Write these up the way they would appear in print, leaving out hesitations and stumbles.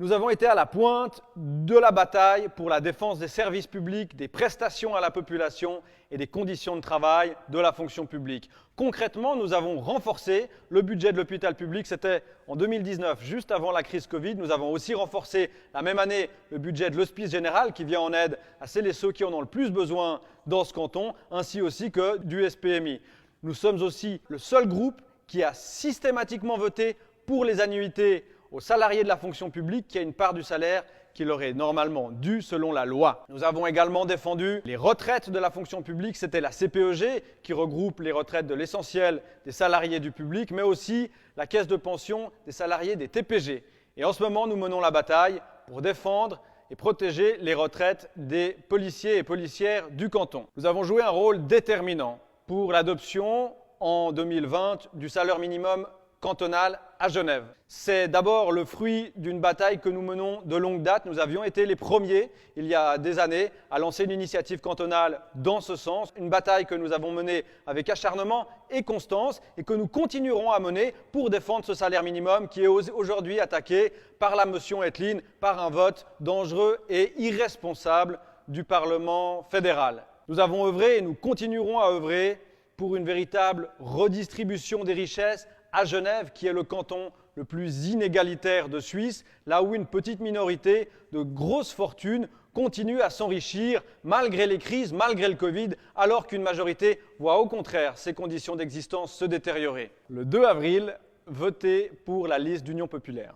Nous avons été à la pointe de la bataille pour la défense des services publics, des prestations à la population et des conditions de travail de la fonction publique. Concrètement, nous avons renforcé le budget de l'hôpital public. C'était en 2019, juste avant la crise Covid. Nous avons aussi renforcé la même année le budget de l'Hospice général qui vient en aide à celles et ceux qui en ont le plus besoin dans ce canton, ainsi aussi que du SPMI. Nous sommes aussi le seul groupe qui a systématiquement voté pour les annuités aux salariés de la fonction publique qui a une part du salaire qui leur est normalement due selon la loi. Nous avons également défendu les retraites de la fonction publique. C'était la CPEG qui regroupe les retraites de l'essentiel des salariés du public, mais aussi la caisse de pension des salariés des TPG. Et en ce moment, nous menons la bataille pour défendre et protéger les retraites des policiers et policières du canton. Nous avons joué un rôle déterminant pour l'adoption en 2020 du salaire minimum cantonal à Genève. C'est d'abord le fruit d'une bataille que nous menons de longue date. Nous avions été les premiers, il y a des années, à lancer une initiative cantonale dans ce sens, une bataille que nous avons menée avec acharnement et constance et que nous continuerons à mener pour défendre ce salaire minimum qui est aujourd'hui attaqué par la motion Etlin, par un vote dangereux et irresponsable du Parlement fédéral. Nous avons œuvré et nous continuerons à œuvrer pour une véritable redistribution des richesses à Genève, qui est le canton le plus inégalitaire de Suisse, là où une petite minorité de grosses fortunes continue à s'enrichir malgré les crises, malgré le Covid, alors qu'une majorité voit au contraire ses conditions d'existence se détériorer. Le 2 avril, votez pour la liste d'Union populaire.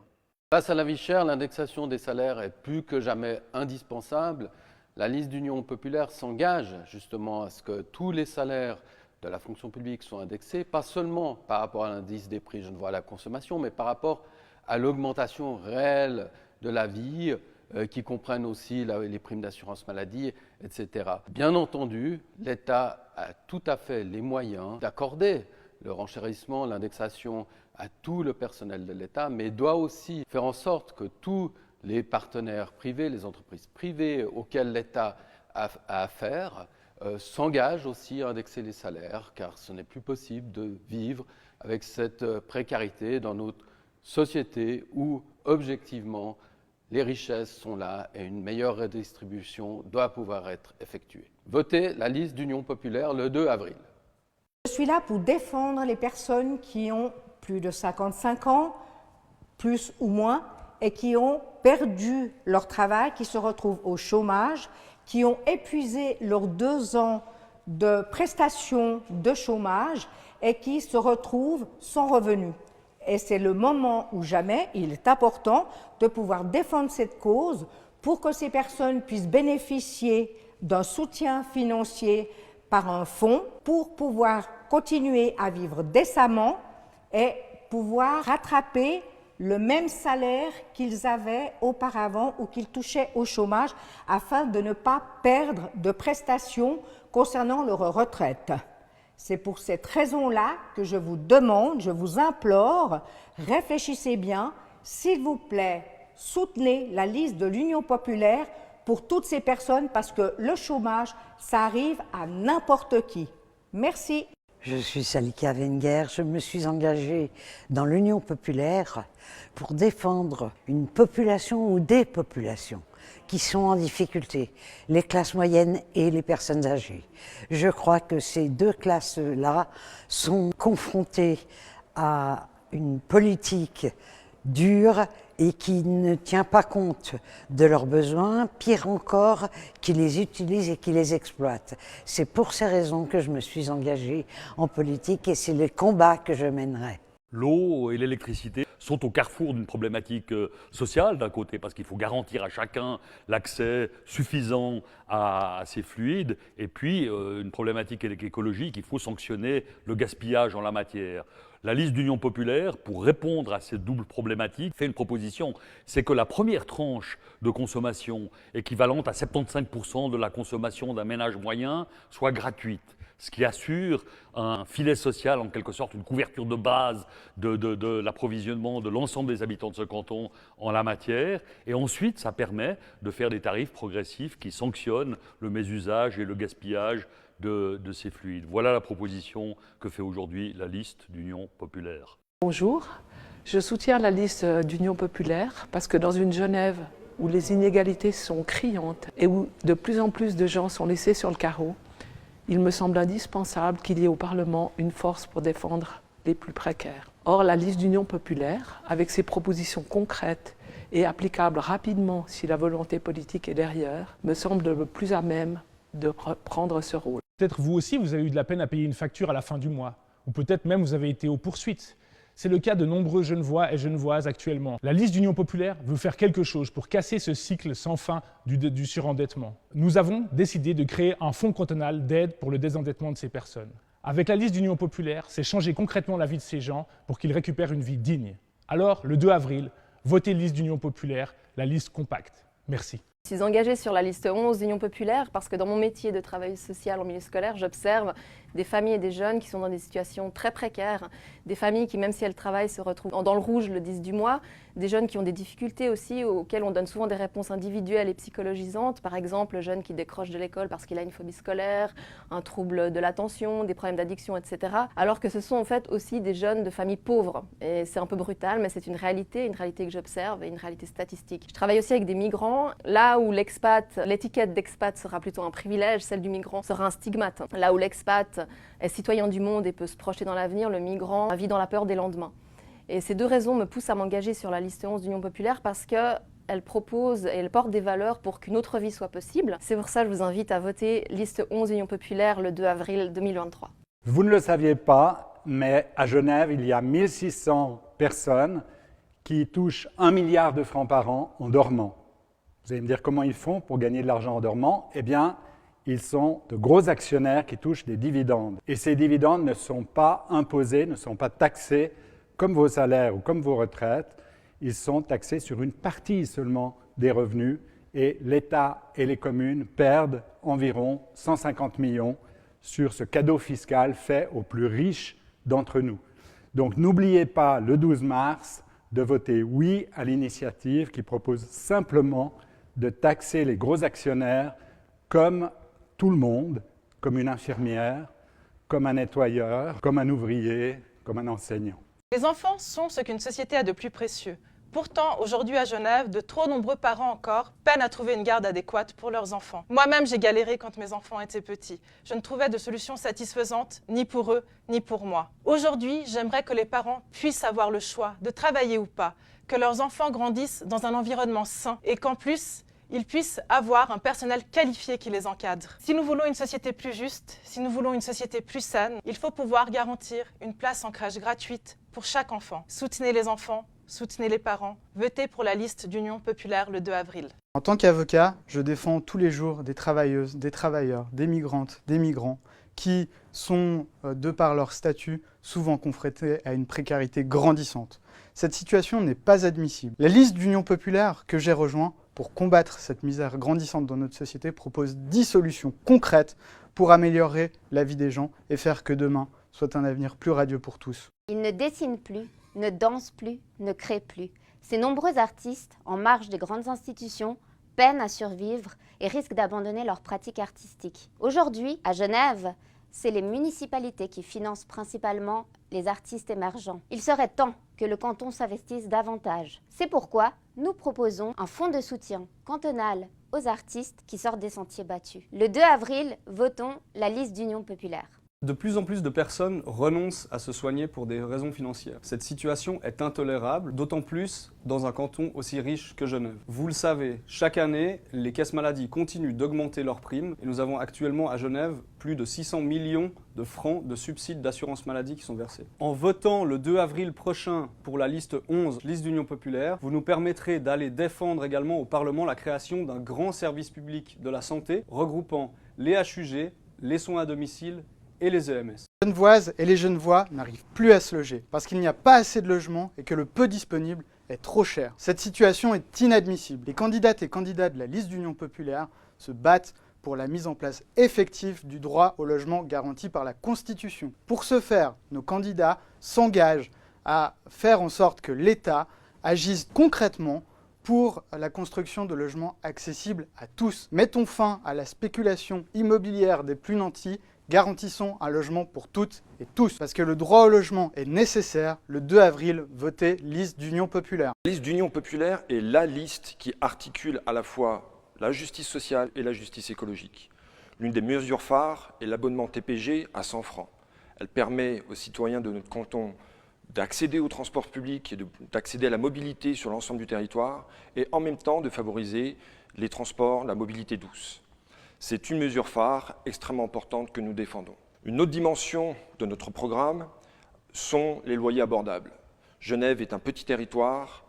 Face à la vie chère, l'indexation des salaires est plus que jamais indispensable. La liste d'Union populaire s'engage justement à ce que tous les salaires de la fonction publique sont indexés, pas seulement par rapport à l'indice des prix genevois à la consommation, mais par rapport à l'augmentation réelle de la vie, qui comprennent aussi les primes d'assurance maladie, etc. Bien entendu, l'État a tout à fait les moyens d'accorder le renchérissement, l'indexation à tout le personnel de l'État, mais doit aussi faire en sorte que tous les partenaires privés, les entreprises privées auxquelles l'État a affaire, s'engage aussi à indexer les salaires, car ce n'est plus possible de vivre avec cette précarité dans notre société où, objectivement, les richesses sont là et une meilleure redistribution doit pouvoir être effectuée. Votez la liste d'Union populaire le 2 avril. Je suis là pour défendre les personnes qui ont plus de 55 ans, plus ou moins, et qui ont perdu leur travail, qui se retrouvent au chômage, qui ont épuisé leurs 2 ans de prestations de chômage et qui se retrouvent sans revenu. Et c'est le moment où jamais il est important de pouvoir défendre cette cause pour que ces personnes puissent bénéficier d'un soutien financier par un fonds pour pouvoir continuer à vivre décemment et pouvoir rattraper le même salaire qu'ils avaient auparavant ou qu'ils touchaient au chômage afin de ne pas perdre de prestations concernant leur retraite. C'est pour cette raison-là que je vous demande, je vous implore, réfléchissez bien, s'il vous plaît, soutenez la liste de l'Union populaire pour toutes ces personnes parce que le chômage, ça arrive à n'importe qui. Merci. Je suis Salika Wenger, je me suis engagée dans l'Union populaire pour défendre une population ou des populations qui sont en difficulté, les classes moyennes et les personnes âgées. Je crois que ces deux classes-là sont confrontées à une politique dure et qui ne tient pas compte de leurs besoins, pire encore, qui les utilise et qui les exploite. C'est pour ces raisons que je me suis engagée en politique et c'est le combat que je mènerai. L'eau et l'électricité sont au carrefour d'une problématique sociale d'un côté, parce qu'il faut garantir à chacun l'accès suffisant à ces fluides, et puis une problématique écologique, il faut sanctionner le gaspillage en la matière. La liste d'Union populaire, pour répondre à ces doubles problématiques, fait une proposition. C'est que la première tranche de consommation, équivalente à 75% de la consommation d'un ménage moyen, soit gratuite. Ce qui assure un filet social, en quelque sorte, une couverture de base de l'approvisionnement de l'ensemble des habitants de ce canton en la matière. Et ensuite, ça permet de faire des tarifs progressifs qui sanctionnent le mésusage et le gaspillage de ces fluides. Voilà la proposition que fait aujourd'hui la liste d'Union populaire. Bonjour, Je soutiens la liste d'Union populaire parce que dans une Genève où les inégalités sont criantes et où de plus en plus de gens sont laissés sur le carreau, il me semble indispensable qu'il y ait au Parlement une force pour défendre les plus précaires. Or, la liste d'Union populaire, avec ses propositions concrètes et applicables rapidement si la volonté politique est derrière, me semble le plus à même de prendre ce rôle. Peut-être vous aussi, vous avez eu de la peine à payer une facture à la fin du mois, ou peut-être même vous avez été aux poursuites. C'est le cas de nombreux Genevois et Genevoises actuellement. La liste d'Union populaire veut faire quelque chose pour casser ce cycle sans fin du surendettement. Nous avons décidé de créer un fonds cantonal d'aide pour le désendettement de ces personnes. Avec la liste d'Union populaire, c'est changer concrètement la vie de ces gens pour qu'ils récupèrent une vie digne. Alors, le 2 avril, votez liste d'Union populaire, la liste compacte. Merci. Je suis engagée sur la liste 11 d'Union populaire parce que dans mon métier de travailleuse sociale en milieu scolaire, j'observe des familles et des jeunes qui sont dans des situations très précaires, des familles qui, même si elles travaillent, se retrouvent dans le rouge le 10 du mois, des jeunes qui ont des difficultés aussi, auxquelles on donne souvent des réponses individuelles et psychologisantes, par exemple le jeune qui décroche de l'école parce qu'il a une phobie scolaire, un trouble de l'attention, des problèmes d'addiction, etc. Alors que ce sont en fait aussi des jeunes de familles pauvres. Et c'est un peu brutal, mais c'est une réalité que j'observe et une réalité statistique. Je travaille aussi avec des migrants, là où l'étiquette d'expat sera plutôt un privilège, celle du migrant sera un stigmate. Là où l'expat est citoyen du monde et peut se projeter dans l'avenir, le migrant vit dans la peur des lendemains. Et ces deux raisons me poussent à m'engager sur la liste 11 d'Union populaire parce qu'elle propose et elle porte des valeurs pour qu'une autre vie soit possible. C'est pour ça que je vous invite à voter liste 11 Union populaire le 2 avril 2023. Vous ne le saviez pas, mais à Genève, il y a 1600 personnes qui touchent 1 milliard de francs par an en dormant. Vous allez me dire comment ils font pour gagner de l'argent en dormant? Eh bien, ils sont de gros actionnaires qui touchent des dividendes. Et ces dividendes ne sont pas imposés, ne sont pas taxés comme vos salaires ou comme vos retraites. Ils sont taxés sur une partie seulement des revenus et l'État et les communes perdent environ 150 millions sur ce cadeau fiscal fait aux plus riches d'entre nous. Donc n'oubliez pas le 12 mars de voter oui à l'initiative qui propose simplement de taxer les gros actionnaires comme tout le monde, comme une infirmière, comme un nettoyeur, comme un ouvrier, comme un enseignant. Les enfants sont ce qu'une société a de plus précieux. Pourtant, aujourd'hui à Genève, de trop nombreux parents encore peinent à trouver une garde adéquate pour leurs enfants. Moi-même, j'ai galéré quand mes enfants étaient petits. Je ne trouvais de solution satisfaisante ni pour eux, ni pour moi. Aujourd'hui, j'aimerais que les parents puissent avoir le choix de travailler ou pas, que leurs enfants grandissent dans un environnement sain et qu'en plus, ils puissent avoir un personnel qualifié qui les encadre. Si nous voulons une société plus juste, si nous voulons une société plus saine, il faut pouvoir garantir une place en crèche gratuite pour chaque enfant. Soutenez les enfants, soutenez les parents, votez pour la liste d'Union populaire le 2 avril. En tant qu'avocat, je défends tous les jours des travailleuses, des travailleurs, des migrantes, des migrants qui sont, de par leur statut, souvent confrontés à une précarité grandissante. Cette situation n'est pas admissible. La liste d'Union populaire que j'ai rejoint pour combattre cette misère grandissante dans notre société propose 10 solutions concrètes pour améliorer la vie des gens et faire que demain soit un avenir plus radieux pour tous. Ils ne dessinent plus, ne dansent plus, ne créent plus. Ces nombreux artistes, en marge des grandes institutions, peinent à survivre et risquent d'abandonner leur pratique artistique. Aujourd'hui, à Genève, c'est les municipalités qui financent principalement les artistes émergents. Il serait temps que le canton s'investisse davantage. C'est pourquoi nous proposons un fonds de soutien cantonal aux artistes qui sortent des sentiers battus. Le 2 avril, votons la liste d'Union populaire. De plus en plus de personnes renoncent à se soigner pour des raisons financières. Cette situation est intolérable, d'autant plus dans un canton aussi riche que Genève. Vous le savez, chaque année, les caisses maladies continuent d'augmenter leurs primes et nous avons actuellement à Genève plus de 600 millions de francs de subsides d'assurance maladie qui sont versés. En votant le 2 avril prochain pour la liste 11, liste d'Union populaire, vous nous permettrez d'aller défendre également au Parlement la création d'un grand service public de la santé regroupant les HUG, les soins à domicile et les EMS. Les Genevoises et les Genevois n'arrivent plus à se loger parce qu'il n'y a pas assez de logements et que le peu disponible est trop cher. Cette situation est inadmissible. Les candidates et candidats de la liste d'Union populaire se battent pour la mise en place effective du droit au logement garanti par la Constitution. Pour ce faire, nos candidats s'engagent à faire en sorte que l'État agisse concrètement pour la construction de logements accessibles à tous. Mettons fin à la spéculation immobilière des plus nantis garantissons un logement pour toutes et tous. Parce que le droit au logement est nécessaire, le 2 avril, votez liste d'Union populaire. La liste d'Union populaire est la liste qui articule à la fois la justice sociale et la justice écologique. L'une des mesures phares est l'abonnement TPG à 100 francs. Elle permet aux citoyens de notre canton d'accéder au transport public et d'accéder à la mobilité sur l'ensemble du territoire et en même temps de favoriser les transports, la mobilité douce. C'est une mesure phare extrêmement importante que nous défendons. Une autre dimension de notre programme sont les loyers abordables. Genève est un petit territoire,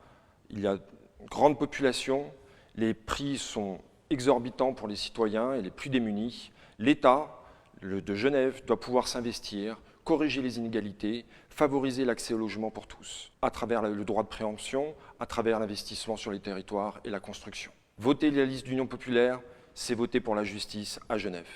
il y a une grande population, les prix sont exorbitants pour les citoyens et les plus démunis. L'État de Genève doit pouvoir s'investir, corriger les inégalités, favoriser l'accès au logement pour tous, à travers le droit de préemption, à travers l'investissement sur les territoires et la construction. Voter la liste d'Union populaire, c'est voter pour la justice à Genève.